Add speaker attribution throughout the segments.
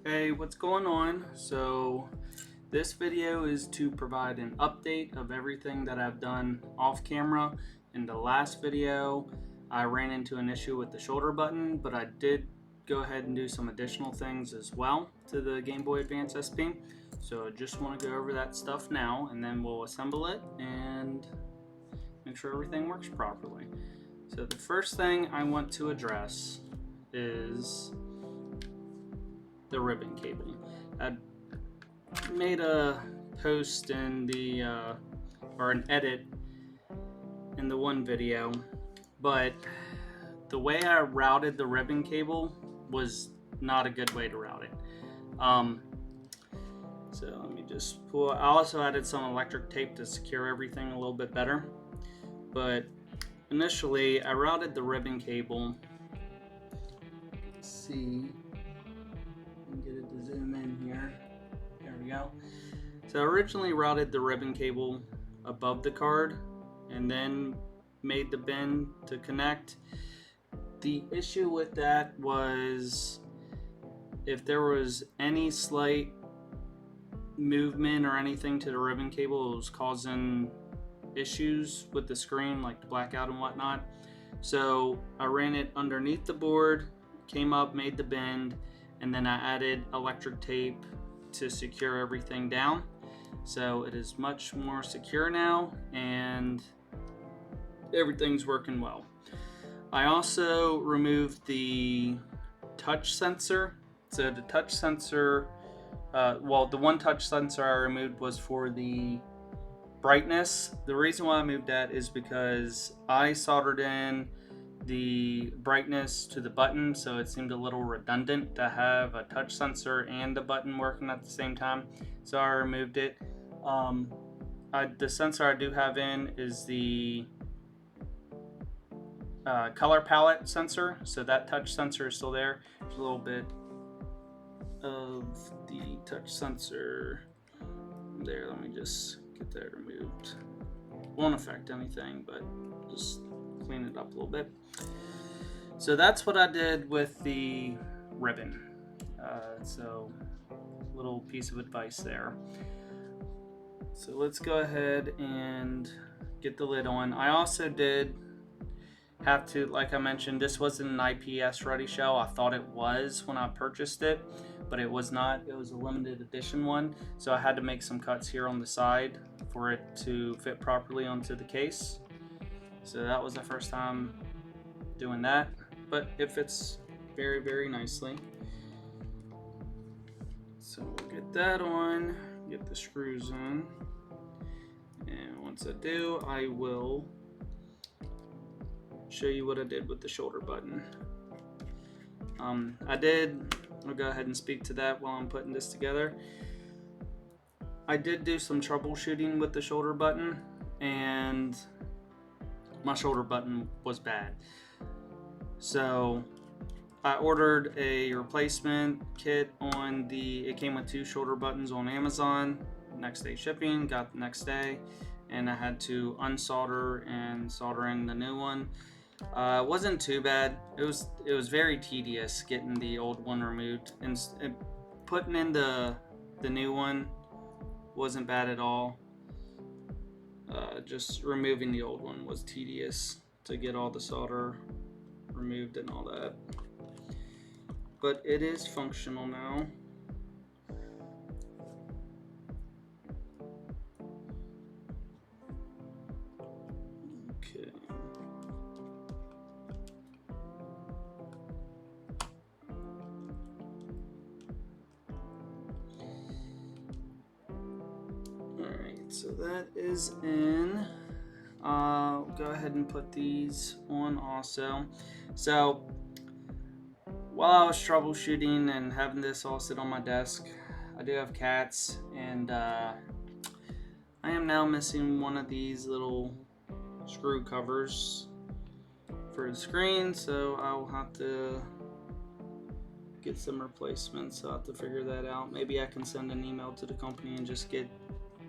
Speaker 1: Hey, what's going on? So this video is to provide an update of everything that I've done off camera. In the last video, I ran into an issue with the shoulder button, but I did go ahead and do some additional things as well to the Game Boy Advance SP. So I just want to go over that stuff now, and then we'll assemble it and make sure everything works properly. So the first thing I want to address is the ribbon cable. I made a post in the or an edit in the one video, but the way I routed the ribbon cable was not a good way to route it. So let me just pull. I also added some electric tape to secure everything a little bit better, but initially I routed the ribbon cable. Let's see. Get it to zoom in here. There we go. So I originally routed the ribbon cable above the card and then made the bin to connect. The issue with that was if there was any slight movement or anything to the ribbon cable, it was causing issues with the screen, like blackout and whatnot. So I ran it underneath the board, came up, made the bend, and then I added electric tape to secure everything down. So it is much more secure now and everything's working well. I also removed the touch sensor. So the touch sensor, the one touch sensor I removed was for the brightness. The reason why I moved that is because I soldered in the brightness to the button, so it seemed a little redundant to have a touch sensor and the button working at the same time, so I removed it. The sensor I do have in is the color palette sensor, so that touch sensor is still there. There's a little bit of the touch sensor there. Let me just get that removed. Won't affect anything, but just clean it up a little bit. So that's what I did with the ribbon. So little piece of advice there. So let's go ahead and get the lid on. I also did have to, like I mentioned, this wasn't an IPS ready shell. I thought it was when I purchased it, but it was not. It was a limited edition one, so I had to make some cuts here on the side for it to fit properly onto the case. So that was the first time doing that, but it fits very, very nicely. So we'll get that on, get the screws in, and once I do, I will show you what I did with the shoulder button. I'll go ahead and speak to that while I'm putting this together. I did do some troubleshooting with the shoulder button, and my shoulder button was bad. So I ordered a replacement kit it came with 2 shoulder buttons on Amazon, next day shipping, got the next day, and I had to unsolder and solder in the new one. It wasn't too bad. It was very tedious getting the old one removed, and putting in the new one wasn't bad at all. Just removing the old one was tedious to get all the solder removed and all that. But it is functional now. Okay. Alright, so that is in. Go ahead and put these on also. So while I was troubleshooting and having this all sit on my desk, I do have cats, and I am now missing one of these little screw covers for the screen, so I will have to get some replacements. I'll have to figure that out. Maybe I can send an email to the company and just get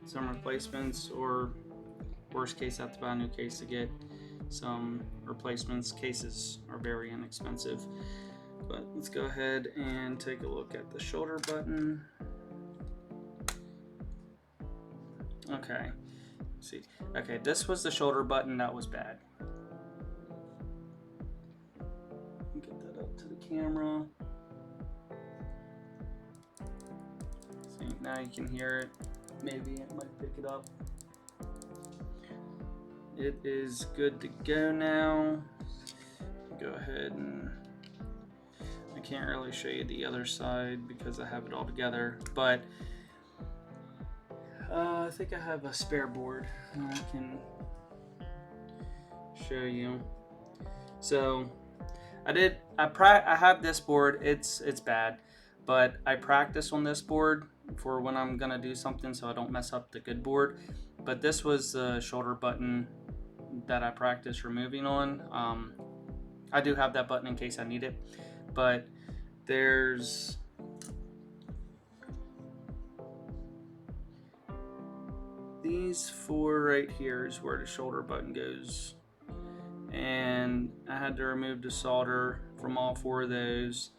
Speaker 1: some replacements, or worst case, I have to buy a new case to get some replacements. Cases are very inexpensive. But let's go ahead and take a look at the shoulder button. Okay, let's see. Okay, this was the shoulder button that was bad. Get that up to the camera. See, now you can hear it. Maybe it might pick it up. It is good to go now. Go ahead and I can't really show you the other side because I have it all together, but I think I have a spare board I can show you. So I have this board. It's bad, but I practice on this board for when I'm gonna do something so I don't mess up the good board. But this was the shoulder button that I practice removing on. I do have that button in case I need it, but there's these four right here is where the shoulder button goes, and I had to remove the solder from all four of those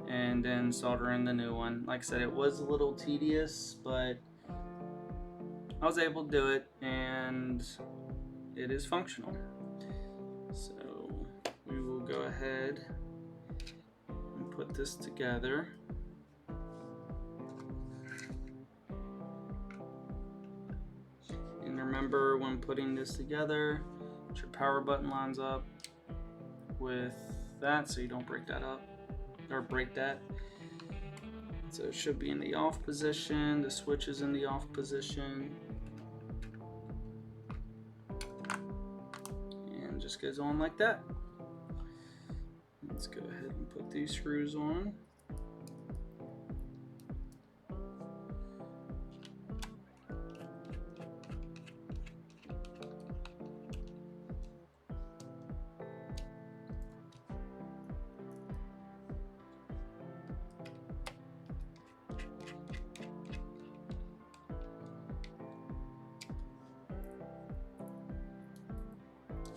Speaker 1: and then solder in the new one. Like I said, it was a little tedious, but I was able to do it and it is functional. So we will go ahead and put this together. And remember, when putting this together, your power button lines up with that so you don't break that up or break that. So it should be in the off position. The switch is in the off position. And just goes on like that. Let's go ahead and put these screws on.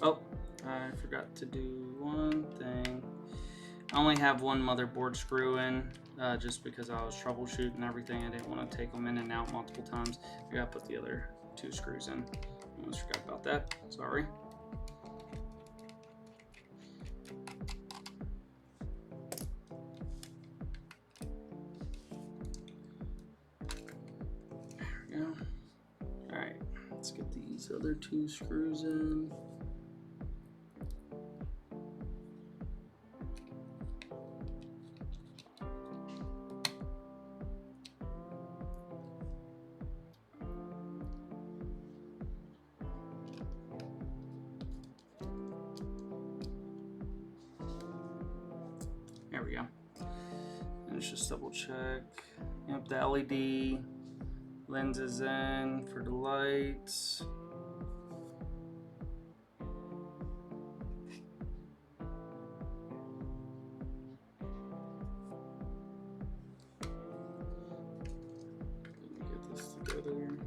Speaker 1: Oh, I forgot to do one thing. I only have one motherboard screw in, just because I was troubleshooting everything. I didn't want to take them in and out multiple times. I gotta put the other two screws in. I almost forgot about that. Sorry. There we go. Alright, let's get these other two screws in. There we go. And let's just double check. Yep, the LED lenses in for the lights. Let me get this together.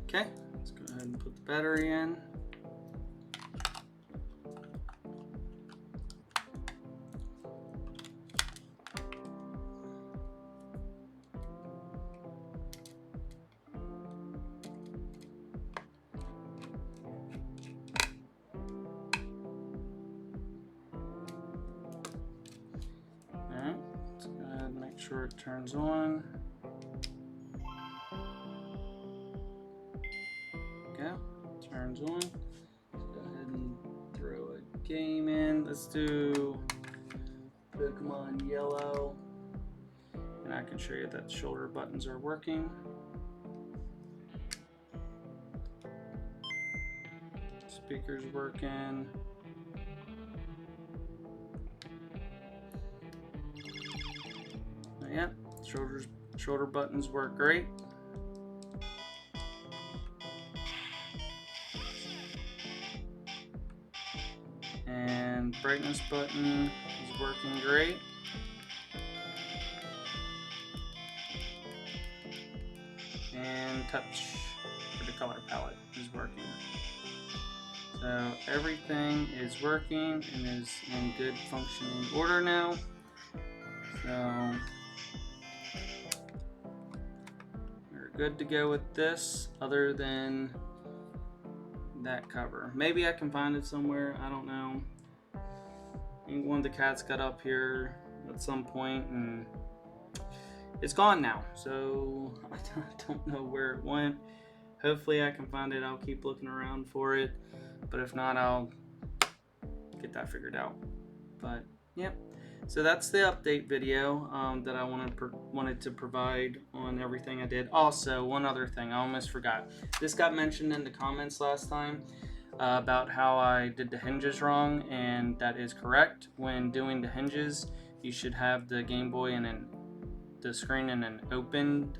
Speaker 1: Okay, let's go ahead and put the battery in. sure it turns on. Go, turns on. Let's go ahead and throw a game in. Let's do Pokemon Yellow. And I can show you that the shoulder buttons are working. Speaker's working. Yeah, shoulder buttons work great. And brightness button is working great. And touch for the color palette is working. So everything is working and is in good functioning order now. So we're good to go with this, other than that cover. Maybe I can find it somewhere, I don't know. I think one of the cats got up here at some point and it's gone now, so I don't know where it went. Hopefully I can find it. I'll keep looking around for it, but if not, I'll get that figured out. But yeah, so that's the update video that I wanted to provide on everything I did. Also, one other thing I almost forgot. This got mentioned in the comments last time about how I did the hinges wrong, and that is correct. When doing the hinges, you should have the Game Boy in the screen in an opened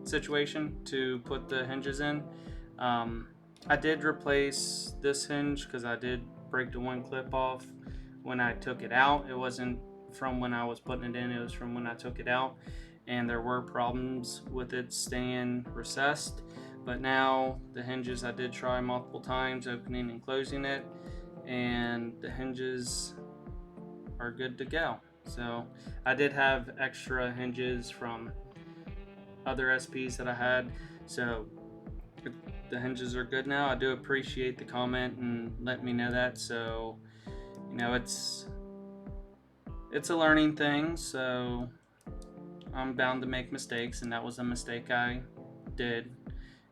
Speaker 1: situation to put the hinges in. I did replace this hinge because I did break the one clip off when I took it out. It wasn't from when I was putting it in, it was from when I took it out, and there were problems with it staying recessed. But now the hinges, I did try multiple times opening and closing it, and the hinges are good to go. So I did have extra hinges from other SPs that I had, so the hinges are good now. I do appreciate the comment and let me know that. So you know, it's a learning thing, so I'm bound to make mistakes, and that was a mistake I did,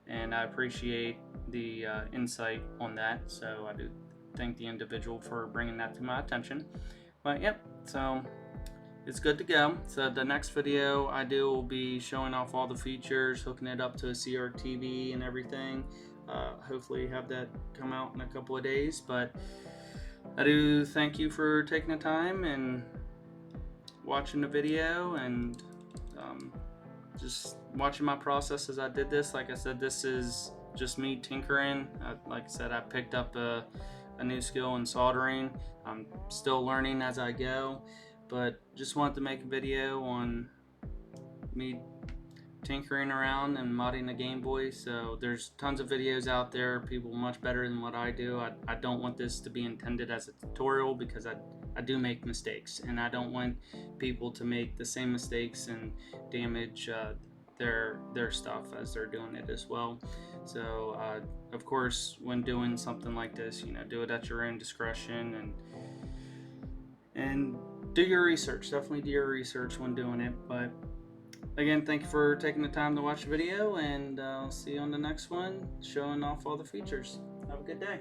Speaker 1: and I appreciate the insight on that. So I do thank the individual for bringing that to my attention. But yep, so it's good to go. So the next video I do will be showing off all the features, hooking it up to a CRTV and everything. Hopefully have that come out in a couple of days. But I do thank you for taking the time and watching the video, and just watching my process as I did this. Like I said, this is just me tinkering. Like I said, I picked up a new skill in soldering. I'm still learning as I go, but just wanted to make a video on me tinkering around and modding the Game Boy. So there's tons of videos out there, people much better than what I do. I don't want this to be intended as a tutorial, because I do make mistakes, and I don't want people to make the same mistakes and damage their stuff as they're doing it as well. So of course, when doing something like this, you know, do it at your own discretion, and do your research. Definitely do your research when doing it. But again, thank you for taking the time to watch the video, and I'll see you on the next one, showing off all the features. Have a good day.